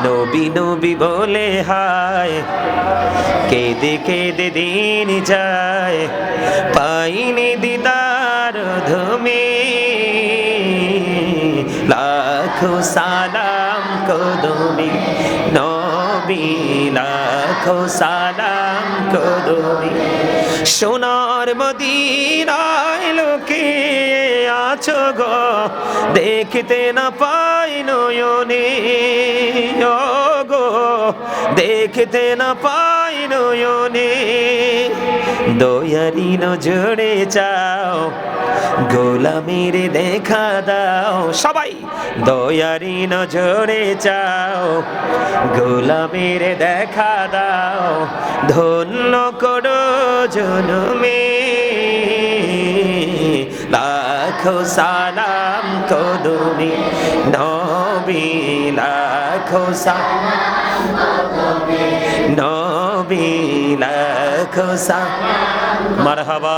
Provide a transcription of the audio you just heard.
নবী নবী বলে হায় কেঁদে কেঁদে দিন যায় পাইনি দিদার ধুমে লাখো সালাম কদমে নবী লাখো সালাম কদমে সোনার মদিনায় লোকে আছো গো দেখতে না পাই নয়নে ও গো দেখতে না পাই নয়নে দয়ারি নজরে চাও গোলামির দেখা দাও সবাই দয়ারি নজরে চাও গোলামির দেখা দাও ধন্য করো জনমে লাখো সালাম কদমে নবী লাখো সালাম কদমে নবী লাখো সালাম মারহাবা।